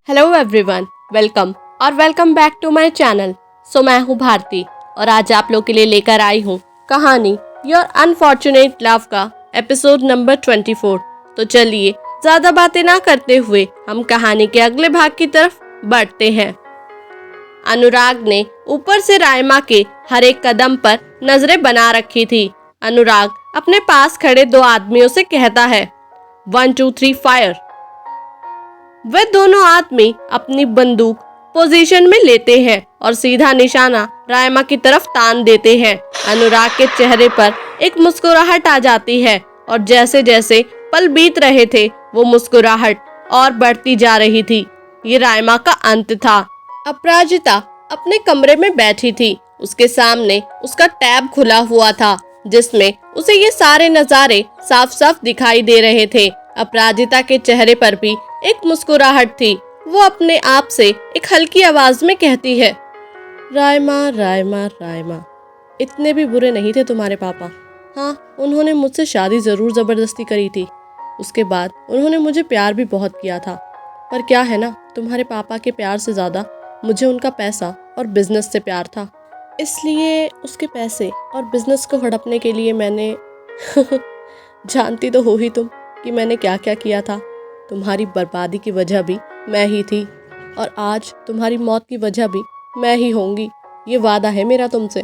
Hello everyone, welcome back to my channel. मैं हूँ भारती और आज आप लोग के लिए लेकर आई हूँ कहानी योर अनफॉर्चुनेट लव का एपिसोड नंबर 24। तो चलिए ज्यादा बातें ना करते हुए हम कहानी के अगले भाग की तरफ बढ़ते हैं। अनुराग ने ऊपर से रायमा के हर एक कदम पर नजरें बना रखी थी। अनुराग अपने पास खड़े दो आदमियों से कहता है, 1 2 3 फायर। वे दोनों आदमी अपनी बंदूक पोजीशन में लेते हैं और सीधा निशाना रायमा की तरफ तान देते हैं। अनुराग के चेहरे पर एक मुस्कुराहट आ जाती है और जैसे जैसे पल बीत रहे थे वो मुस्कुराहट और बढ़ती जा रही थी। ये रायमा का अंत था। अपराजिता अपने कमरे में बैठी थी। उसके सामने उसका टैब खुला हुआ था जिसमें उसे ये सारे नजारे साफ साफ दिखाई दे रहे थे। अपराजिता के चेहरे पर भी एक मुस्कुराहट थी। वो अपने आप से एक हल्की आवाज में कहती है, रायमा रायमा रायमा, इतने भी बुरे नहीं थे तुम्हारे पापा। हाँ, उन्होंने मुझसे शादी जरूर जबरदस्ती करी थी। उसके बाद उन्होंने मुझे प्यार भी बहुत किया था। पर क्या है ना, तुम्हारे पापा के प्यार से ज्यादा मुझे उनका पैसा और बिजनेस से प्यार था। इसलिए उसके पैसे और बिजनेस को हड़पने के लिए मैंने जानती तो हो ही तुम कि मैंने क्या क्या किया था। तुम्हारी बर्बादी की वजह भी मैं ही थी और आज तुम्हारी मौत की वजह भी मैं ही होंगी। ये वादा है मेरा तुमसे।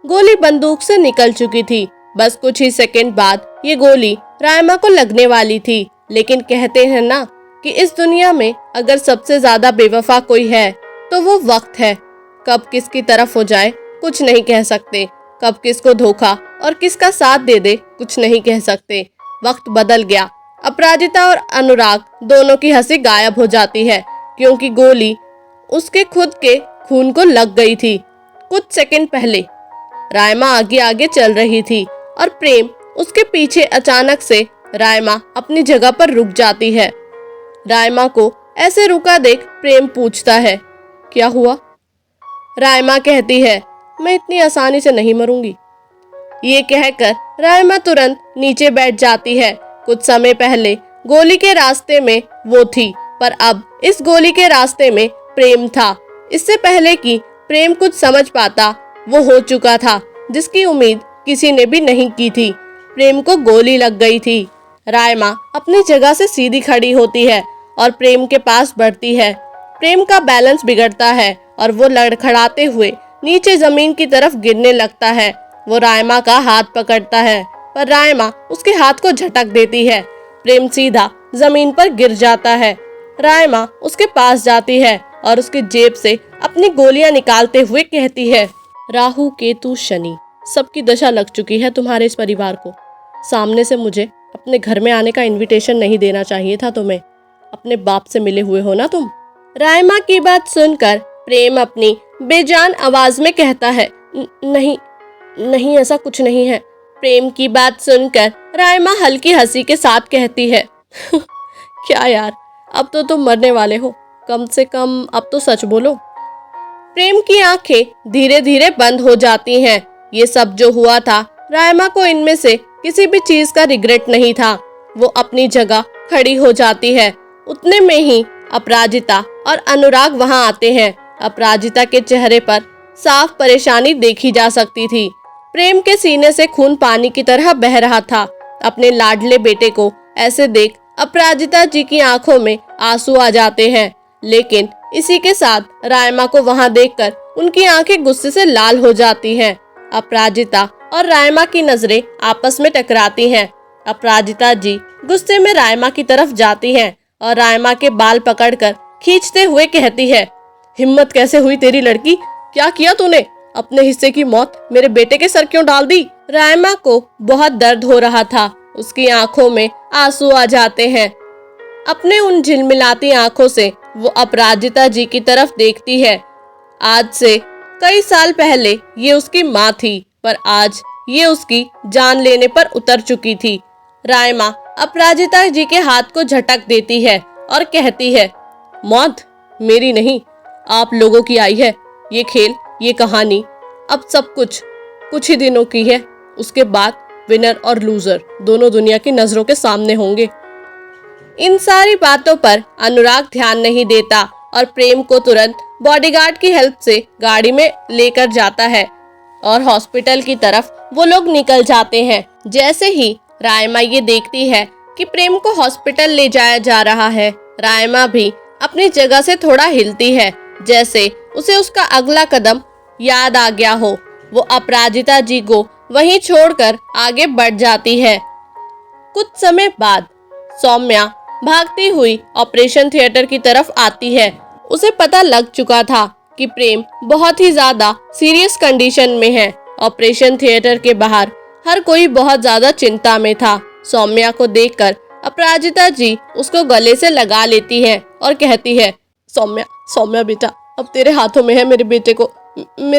गोली बंदूक से निकल चुकी थी। बस कुछ ही सेकंड बाद ये गोली रायमा को लगने वाली थी। लेकिन कहते हैं ना कि इस दुनिया में अगर सबसे ज्यादा बेवफा कोई है तो वो वक्त है। कब किसकी तरफ हो जाए कुछ नहीं कह सकते। कब किसको धोखा और किसका साथ दे दे कुछ नहीं कह सकते। वक्त बदल गया। अपराजिता और अनुराग दोनों की हंसी गायब हो जाती है क्योंकि गोली उसके खुद के खून को लग गई थी। कुछ सेकंड पहले रायमा आगे आगे चल रही थी और प्रेम उसके पीछे। अचानक से रायमा अपनी जगह पर रुक जाती है। रायमा को ऐसे रुका देख प्रेम पूछता है, क्या हुआ? रायमा कहती है, मैं इतनी आसानी से नहीं मरूंगी। ये कहकर रायमा तुरंत नीचे बैठ जाती है। कुछ समय पहले गोली के रास्ते में वो थी, पर अब इस गोली के रास्ते में प्रेम था। इससे पहले कि प्रेम कुछ समझ पाता वो हो चुका था जिसकी उम्मीद किसी ने भी नहीं की थी। प्रेम को गोली लग गई थी। रायमा अपनी जगह से सीधी खड़ी होती है और प्रेम के पास बढ़ती है। प्रेम का बैलेंस बिगड़ता है और वो लड़खड़ाते हुए नीचे जमीन की तरफ गिरने लगता है। वो रायमा का हाथ पकड़ता है पर रायमा उसके हाथ को झटक देती है। प्रेम सीधा जमीन पर गिर जाता है। रायमा उसके पास जाती है और उसकी जेब से अपनी गोलियां निकालते हुए कहती है, राहु केतु शनि सबकी दशा लग चुकी है तुम्हारे इस परिवार को। सामने से मुझे अपने घर में आने का इनविटेशन नहीं देना चाहिए था तुम्हें। अपने बाप से मिले हुए हो ना तुम। रायमा की बात सुनकर प्रेम अपनी बेजान आवाज में कहता है, नहीं नहीं, ऐसा कुछ नहीं है। प्रेम की बात सुनकर रायमा हल्की हंसी के साथ कहती है, क्या यार, अब तो तुम मरने वाले हो, कम से कम अब तो सच बोलो। प्रेम की आंखें धीरे धीरे बंद हो जाती हैं। ये सब जो हुआ था, रायमा को इनमें से किसी भी चीज का रिग्रेट नहीं था। वो अपनी जगह खड़ी हो जाती है। उतने में ही अपराजिता और अनुराग वहां आते हैं। अपराजिता के चेहरे पर साफ परेशानी देखी जा सकती थी। प्रेम के सीने से खून पानी की तरह बह रहा था। अपने लाडले बेटे को ऐसे देख अपराजिता जी की आंखों में आंसू आ जाते हैं। लेकिन इसी के साथ रायमा को वहां देखकर उनकी आंखें गुस्से से लाल हो जाती हैं। अपराजिता और रायमा की नजरें आपस में टकराती हैं। अपराजिता जी गुस्से में रायमा की तरफ जाती हैं और रायमा के बाल पकड़कर खींचते हुए कहती है, हिम्मत कैसे हुई तेरी लड़की? क्या किया तूने? अपने हिस्से की मौत मेरे बेटे के सर क्यों डाल दी? रायमा को बहुत दर्द हो रहा था। उसकी आंखों में आंसू आ जाते हैं। अपने उन झिलमिलाती आंखों से वो अपराजिता जी की तरफ देखती है। आज से कई साल पहले ये उसकी माँ थी, पर आज ये उसकी जान लेने पर उतर चुकी थी। रायमा अपराजिता जी के हाथ को झटक देती है और कहती है, मौत मेरी नहीं, आप लोगों की आई है। ये खेल, ये कहानी, अब सब कुछ ही दिनों की है। उसके बाद विनर और लूजर दोनों दुनिया की नजरों के सामने होंगे। इन सारी बातों पर अनुराग ध्यान नहीं देता और प्रेम को तुरंत बॉडीगार्ड की हेल्प से गाड़ी में लेकर जाता है और हॉस्पिटल की तरफ वो लोग निकल जाते हैं। जैसे ही रायमा ये देखती है कि प्रेम को हॉस्पिटल ले जाया जा रहा है, रायमा भी अपनी जगह से थोड़ा हिलती है, जैसे उसे उसका अगला कदम याद आ गया हो। वो अपराजिता जी को वहीं छोड़कर आगे बढ़ जाती है। कुछ समय बाद सौम्या भागती हुई ऑपरेशन थिएटर की तरफ आती है। उसे पता लग चुका था कि प्रेम बहुत ही ज्यादा सीरियस कंडीशन में है। ऑपरेशन थिएटर के बाहर हर कोई बहुत ज्यादा चिंता में था। सौम्या को देखकर अपराजिता जी उसको गले से लगा लेती है और कहती है, सौम्या सौम्या बेटा, अब तेरे हाथों में है, मेरे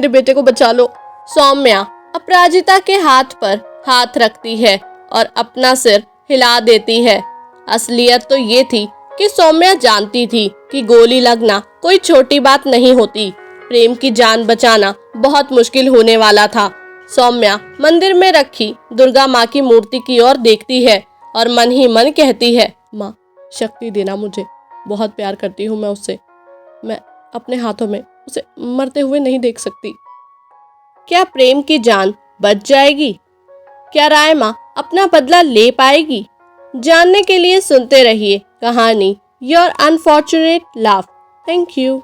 बेटे को बचा लो। सौम्या अपराजिता के हाथ पर हाथ रखती है और अपना सिर हिला देती है। असलियत तो ये थी कि सौम्या जानती थी कि गोली लगना कोई छोटी बात नहीं होती। प्रेम की जान बचाना बहुत मुश्किल होने वाला था। सौम्या मंदिर में रखी दुर्गा माँ की मूर्ति की ओर देखती है और मन ही मन कहती है, माँ शक्ति देना मुझे, बहुत प्यार करती हूँ मैं उससे। मैं अपने हाथों में उसे मरते हुए नहीं देख सकती। क्या प्रेम की जान बच जाएगी? क्या रायमा अपना बदला ले पाएगी? जानने के लिए सुनते रहिए कहानी your unfortunate love. Thank you.